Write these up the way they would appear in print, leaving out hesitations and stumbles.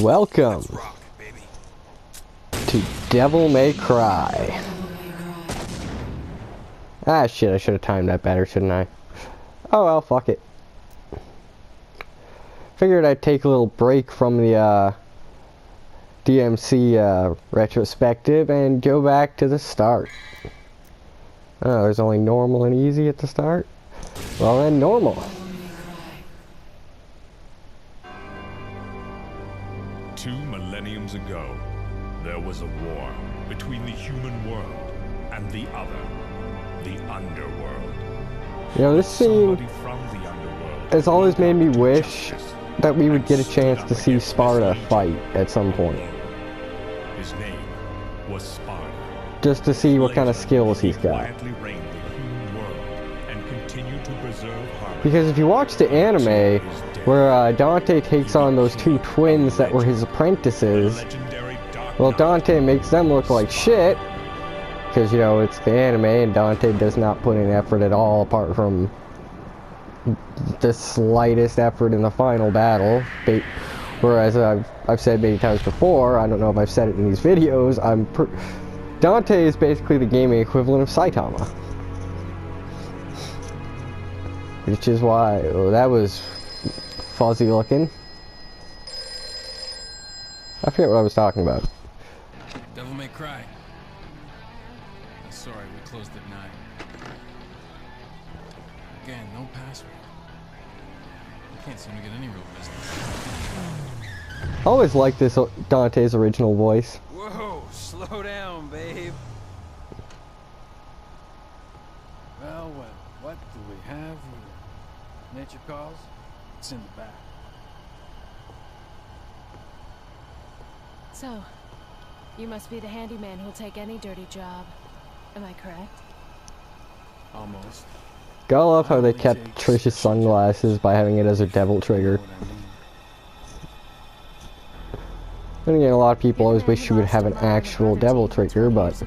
Welcome to Devil May Cry. Ah shit, I should have timed that better, shouldn't I? Oh well, fuck it. Figured I'd take a little break from the DMC retrospective and go back to the start. Oh, there's only normal and easy at the start? Well then, normal. 2 millenniums ago, there was a war between the human world and the other, the underworld. You know, this scene from the underworld has always made me wish that we would get a chance to see Sparta fight at some point. His name was Sparta. Just to see what kind of skills he's got. Because if you watch the anime, where Dante takes on those 2 twins that were his apprentices, well, Dante makes them look like shit, because, you know, it's the anime and Dante does not put in effort at all apart from the slightest effort in the final battle. Whereas I've said many times before, I don't know if I've said it in these videos, Dante is basically the gaming equivalent of Saitama. Which is why, that was fuzzy looking. I forget what I was talking about. Devil May Cry. Sorry, we closed at 9. Again, no password. I can't seem to get any real business. I always liked this Dante's original voice. Whoa, slow down, babe. Well, what do we have here? Nature calls? It's in the back. So, you must be the handyman who'll take any dirty job. Am I correct? Almost. Gotta love how they kept Trish's sunglasses by having it as a devil trigger. And again, a lot of people always wish you would have an actual devil trigger, but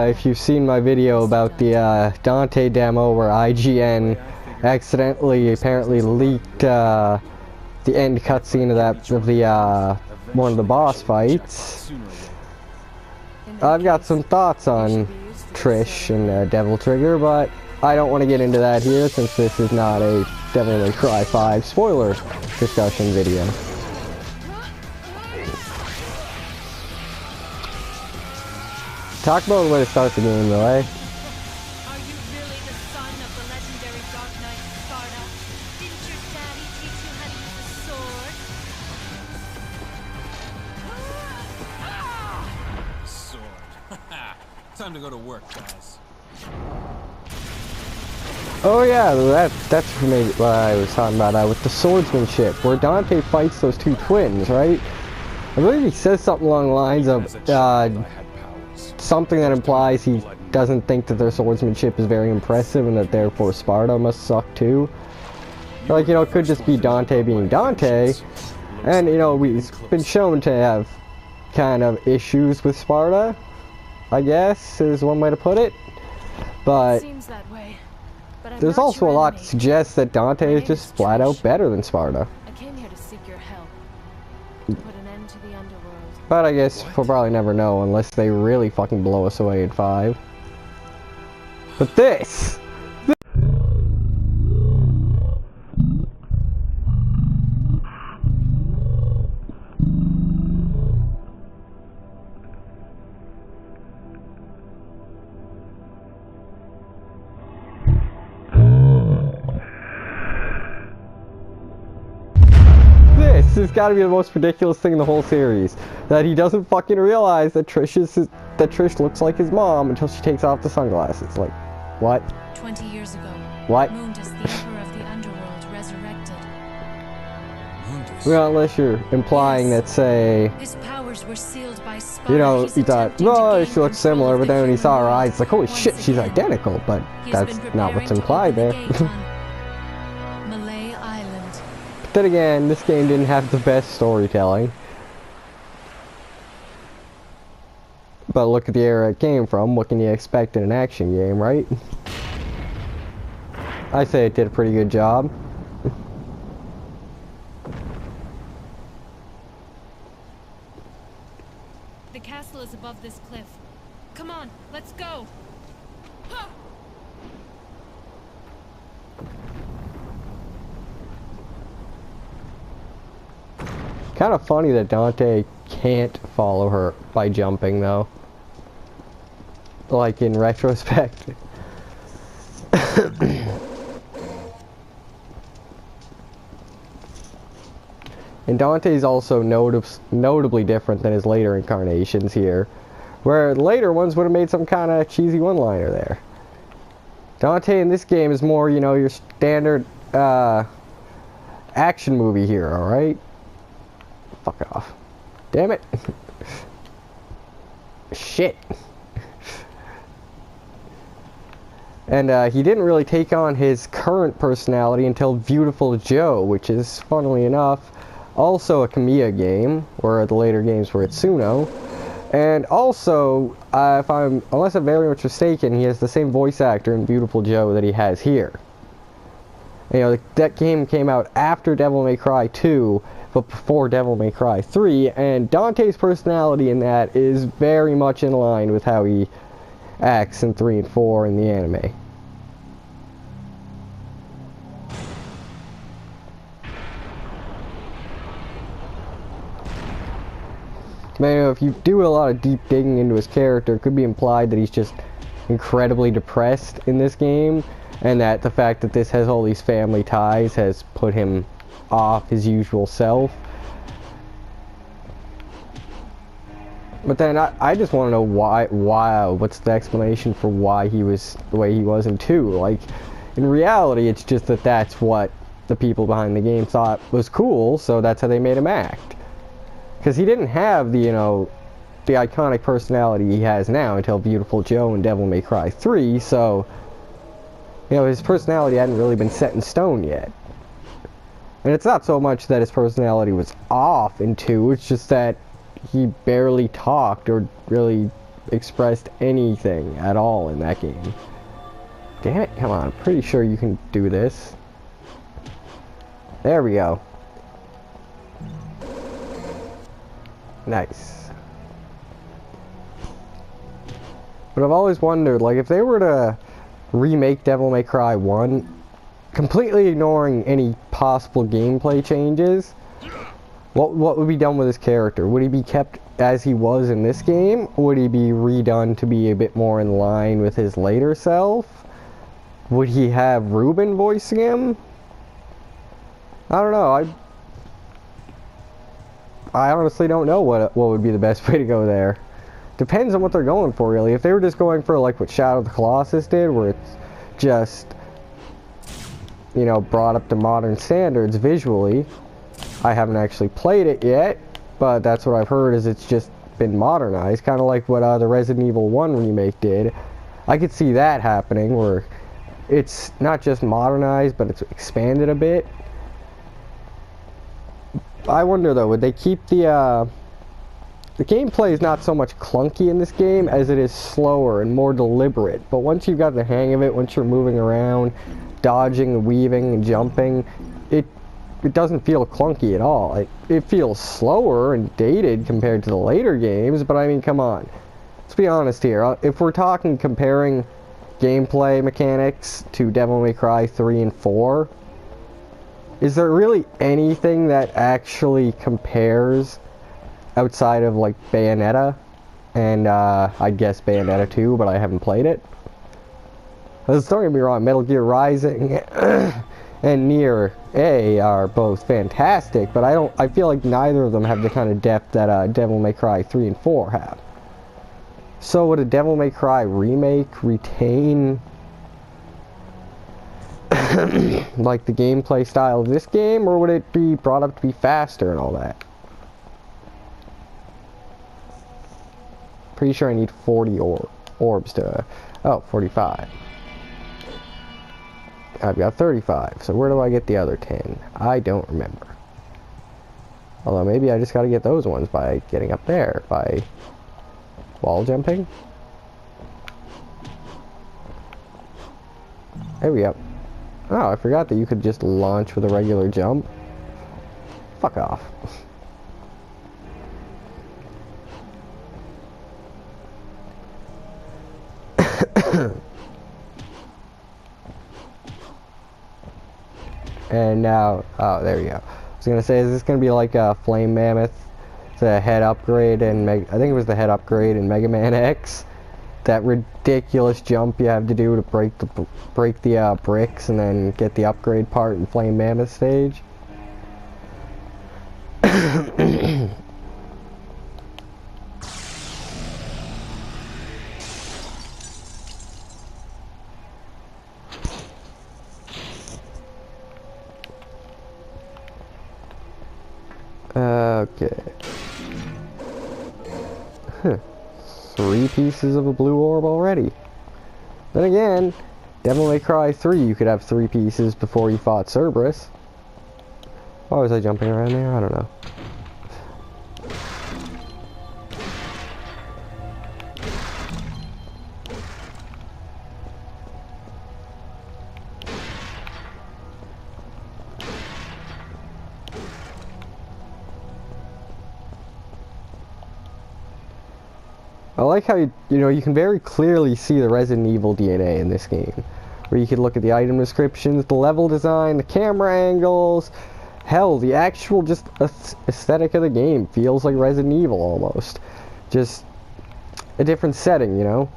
if you've seen my video about the Dante demo where IGN accidentally apparently leaked the end cutscene of one of the boss fights, I've got some thoughts on Trish and Devil Trigger, but I don't want to get into that here since this is not a Devil May Cry 5 spoiler discussion video. Talk about the way to start the game, though, eh? Are you really the son of the legendary Dark Knight Sparta? Didn't your daddy teach you how to use the sword? Sword. Time to go to work, guys. Oh yeah, that's what I was talking about with the swordsmanship, where Dante fights those 2 twins, right? I believe he says something along the lines of, something that implies he doesn't think that their swordsmanship is very impressive and that therefore Sparta must suck too. Like, you know, it could just be Dante being Dante, and, you know, he's been shown to have kind of issues with Sparta, I guess, is one way to put it. But Seems that way. But there's also a lot to suggest that Dante is just flat out better than Sparta. I came here to seek your help. To put an end to the underworld. But I guess we'll probably never know unless they really fucking blow us away in 5. But this has got to be the most ridiculous thing in the whole series. That he doesn't fucking realize that Trish looks like his mom until she takes off the sunglasses. Like, what? 20 years ago, What? Mundus, the Emperor of the Underworld, resurrected. Mundus. Well, unless you're implying that, say, His powers were sealed by Sparta. you know, He's he thought, attempting to oh, gain she looks control similar, of but the then when he saw her human eyes, it's like, holy once shit, she's again. identical, but He's that's been not what's preparing to implied open there. the gate on Malay Island. But then again, this game didn't have the best storytelling. But look at the era it came from. What can you expect in an action game, right? I say it did a pretty good job. Come on, let's go. Huh. Kind of funny that Dante can't follow her by jumping, though. Like in retrospect. And Dante's also notably different than his later incarnations here, where later ones would have made some kind of cheesy one-liner there. Dante in this game is more, you know, your standard action movie hero, right? Fuck off. Damn it. Shit. And he didn't really take on his current personality until Beautiful Joe, which is, funnily enough, also a Kamiya game, where the later games were Itsuno. And also, unless I'm very much mistaken, he has the same voice actor in Beautiful Joe that he has here. You know, that game came out after Devil May Cry 2, but before Devil May Cry 3, and Dante's personality in that is very much in line with how he acts in 3 and 4 in the anime. Man, if you do a lot of deep digging into his character, it could be implied that he's just incredibly depressed in this game, and that the fact that this has all these family ties has put him off his usual self. But then I just want to know why, what's the explanation for why he was the way he was in 2? Like, in reality, it's just that that's what the people behind the game thought was cool, so that's how they made him act. Because he didn't have the, you know, the iconic personality he has now until Beautiful Joe and Devil May Cry 3, so, you know, his personality hadn't really been set in stone yet. And it's not so much that his personality was off in 2, it's just that he barely talked or really expressed anything at all in that game. Damn it, come on, I'm pretty sure you can do this. There we go. Nice. But I've always wondered, like, if they were to remake Devil May Cry 1, completely ignoring any possible gameplay changes, what would be done with his character? Would he be kept as he was in this game? Would he be redone to be a bit more in line with his later self? Would he have Ruben voicing him? I don't know. I honestly don't know what would be the best way to go there. Depends on what they're going for, really. If they were just going for like what Shadow of the Colossus did, where it's just, you know, brought up to modern standards visually. I haven't actually played it yet, but that's what I've heard, is it's just been modernized, kind of like what the Resident Evil 1 remake did. I could see that happening, where it's not just modernized, but it's expanded a bit. I wonder though, would they keep the gameplay is not so much clunky in this game as it is slower and more deliberate, but once you've got the hang of it, once you're moving around, dodging, weaving, and jumping, it doesn't feel clunky at all. It feels slower and dated compared to the later games, but I mean, come on. Let's be honest here. If we're talking comparing gameplay mechanics to Devil May Cry 3 and 4, is there really anything that actually compares outside of, like, Bayonetta? And, I guess Bayonetta 2, but I haven't played it. Don't get me wrong, Metal Gear Rising and Nier A are both fantastic, but I feel like neither of them have the kind of depth that Devil May Cry 3 and 4 have. So would a Devil May Cry remake retain like the gameplay style of this game, or would it be brought up to be faster and all that? Pretty sure I need 40 orbs to... oh, 45. I've got 35, so where do I get the other 10? I don't remember. Although maybe I just gotta get those ones by getting up there, by wall jumping. There we go. Oh, I forgot that you could just launch with a regular jump. Fuck off. And now, oh, there you go. I was gonna say, is this gonna be like a Flame Mammoth? It's a head upgrade, and I think it was the head upgrade in Mega Man X. That ridiculous jump you have to do to break the bricks and then get the upgrade part in Flame Mammoth stage. Okay. Huh. 3 pieces of a blue orb already. Then again, Devil May Cry 3, you could have 3 pieces before you fought Cerberus. Why was I jumping around there? I don't know. I like how, you know, you can very clearly see the Resident Evil DNA in this game. Where you can look at the item descriptions, the level design, the camera angles. Hell, the actual just aesthetic of the game feels like Resident Evil almost. Just a different setting, you know?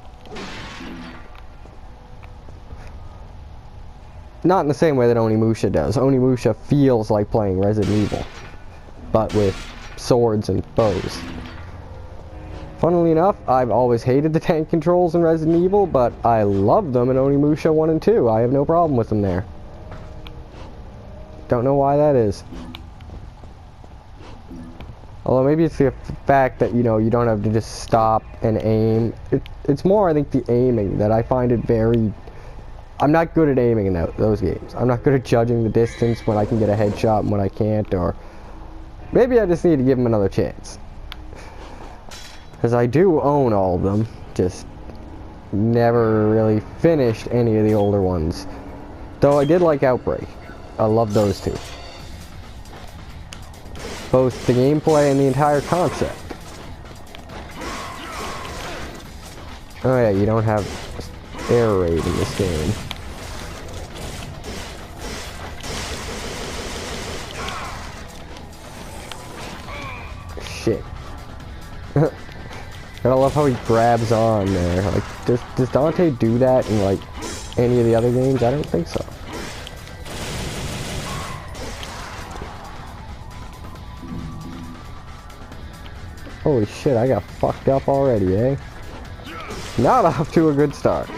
Not in the same way that Onimusha does. Onimusha feels like playing Resident Evil, but with swords and bows. Funnily enough, I've always hated the tank controls in Resident Evil, but I love them in Onimusha 1 and 2. I have no problem with them there. Don't know why that is. Although maybe it's the fact that, you know, you don't have to just stop and aim. It's more, I think, the aiming that I find it very... I'm not good at aiming in those games. I'm not good at judging the distance when I can get a headshot and when I can't, or... Maybe I just need to give them another chance. Because I do own all of them, just never really finished any of the older ones. Though I did like Outbreak. I love those two. Both the gameplay and the entire concept. Oh yeah, you don't have air raid in this game. Shit. I love how he grabs on there. Like, does Dante do that in, like, any of the other games? I don't think so. Holy shit, I got fucked up already, eh? Not off to a good start.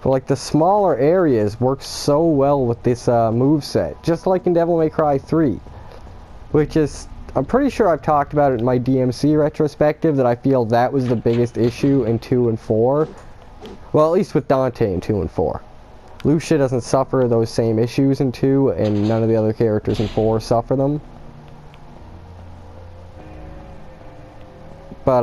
But like the smaller areas work so well with this moveset, just like in Devil May Cry 3. Which is, I'm pretty sure I've talked about it in my DMC retrospective, that I feel that was the biggest issue in 2 and 4. Well, at least with Dante in 2 and 4. Lucia doesn't suffer those same issues in 2, and none of the other characters in 4 suffer them. But,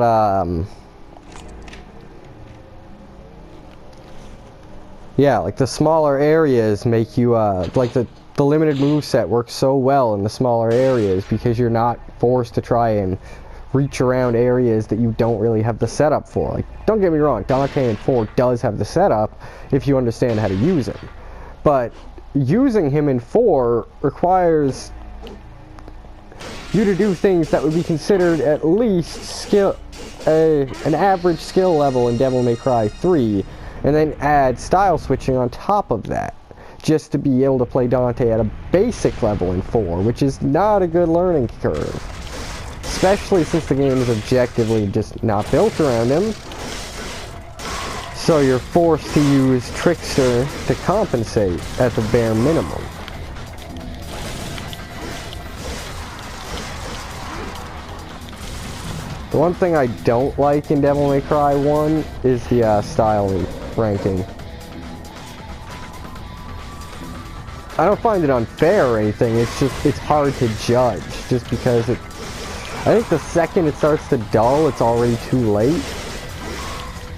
yeah, like the smaller areas make you, like the limited moveset works so well in the smaller areas because you're not forced to try and reach around areas that you don't really have the setup for. Like, don't get me wrong, Dante in 4 does have the setup if you understand how to use him. But using him in 4 requires you to do things that would be considered at least an average skill level in Devil May Cry 3, and then add style switching on top of that, just to be able to play Dante at a basic level in 4, which is not a good learning curve. Especially since the game is objectively just not built around him. So you're forced to use Trickster to compensate at the bare minimum. The one thing I don't like in Devil May Cry 1 is the style ranking. I don't find it unfair or anything, it's just, it's hard to judge, just because I think the second it starts to dull, it's already too late.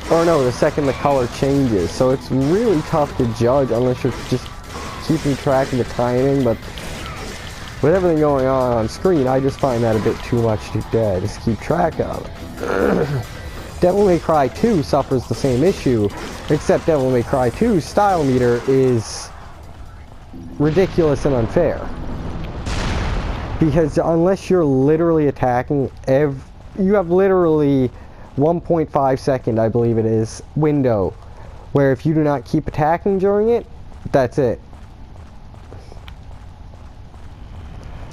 Or no, the second the color changes, so it's really tough to judge unless you're just keeping track of the timing, but with everything going on screen, I just find that a bit too much to just keep track of. Devil May Cry 2 suffers the same issue, except Devil May Cry 2's style meter is ridiculous and unfair. Because unless you're literally attacking, you have literally 1.5 second, I believe it is, window, where if you do not keep attacking during it, that's it.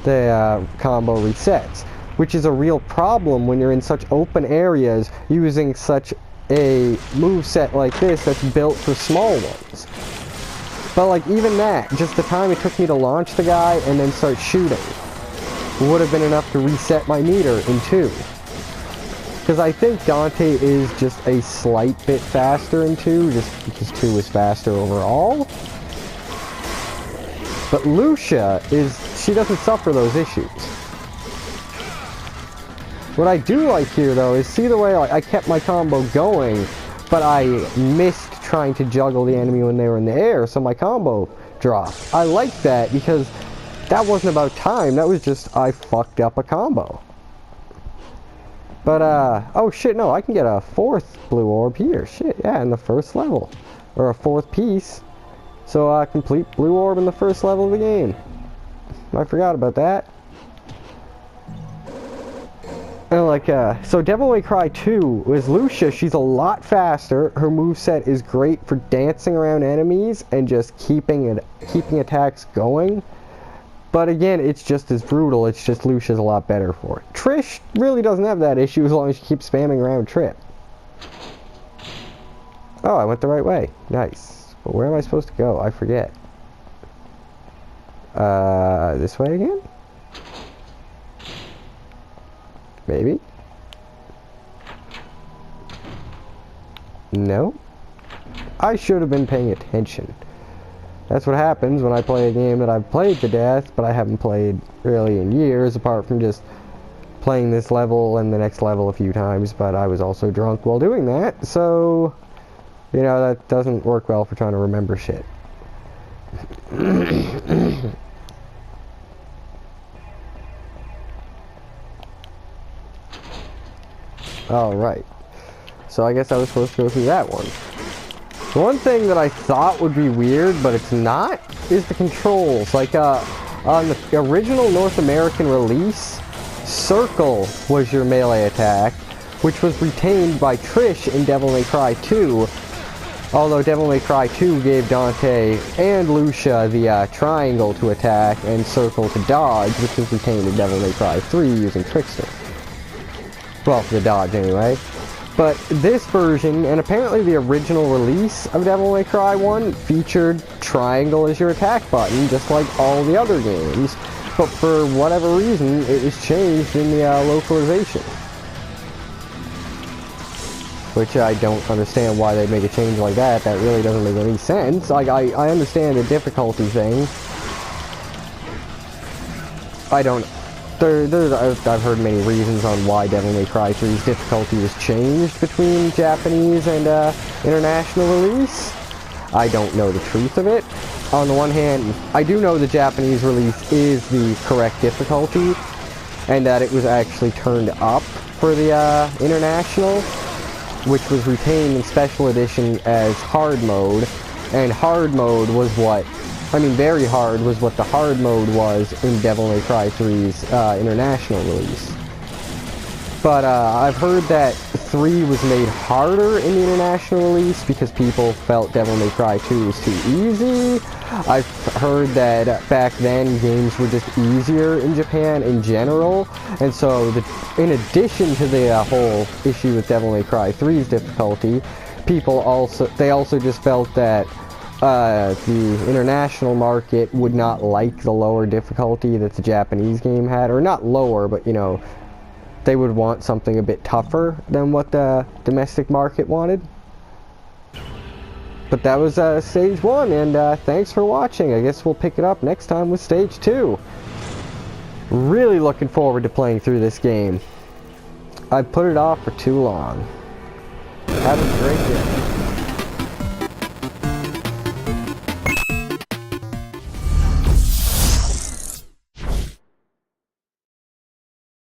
The combo resets, which is a real problem when you're in such open areas using such a moveset like this that's built for small ones. But like even that, just the time it took me to launch the guy and then start shooting would have been enough to reset my meter in 2. Because I think Dante is just a slight bit faster in 2, just because 2 is faster overall. But Lucia she doesn't suffer those issues. What I do like here though is see the way I kept my combo going, but I missed trying to juggle the enemy when they were in the air, so my combo dropped. I like that because that wasn't about time, that was just I fucked up a combo. But oh shit, no, I can get a 4th blue orb here. Shit, yeah, in the 1st level. Or a 4th piece. So complete blue orb in the 1st level of the game. I forgot about that. And like, so Devil May Cry 2 is Lucia. She's a lot faster. Her moveset is great for dancing around enemies and just keeping attacks going. But again, it's just as brutal. It's just Lucia's a lot better for it. Trish really doesn't have that issue as long as she keeps spamming around Trip. Oh, I went the right way. Nice. But where am I supposed to go? I forget. This way again? Maybe? No? I should have been paying attention. That's what happens when I play a game that I've played to death, but I haven't played really in years, apart from just playing this level and the next level a few times, but I was also drunk while doing that, so, you know, that doesn't work well for trying to remember shit. Alright. So I guess I was supposed to go through that one. One thing that I thought would be weird, but it's not, is the controls. Like, on the original North American release, Circle was your melee attack, which was retained by Trish in Devil May Cry 2, although Devil May Cry 2 gave Dante and Lucia the triangle to attack and circle to dodge, which was retained in Devil May Cry 3 using Trickster. Well, for the dodge anyway. But this version, and apparently the original release of Devil May Cry 1, featured triangle as your attack button, just like all the other games. But for whatever reason, it was changed in the localization. Which I don't understand why they'd make a change like that. That really doesn't make any sense. Like, I understand the difficulty thing. I've heard many reasons on why Devil May Cry 3's difficulty was changed between Japanese and international release. I don't know the truth of it. On the one hand, I do know the Japanese release is the correct difficulty, and that it was actually turned up for the international, which was retained in Special Edition as hard mode, and hard mode was what, very hard was what the hard mode was in Devil May Cry 3's international release. But I've heard that 3 was made harder in the international release because people felt Devil May Cry 2 was too easy. I've heard that back then games were just easier in Japan in general, and so in addition to the whole issue with Devil May Cry 3's difficulty, people also just felt that the international market would not like the lower difficulty that the Japanese game had, or not lower, but you know, they would want something a bit tougher than what the domestic market wanted. But that was stage 1, and thanks for watching. I guess we'll pick it up next time with stage 2. Really looking forward to playing through this game. I've put it off for too long. Have a great day.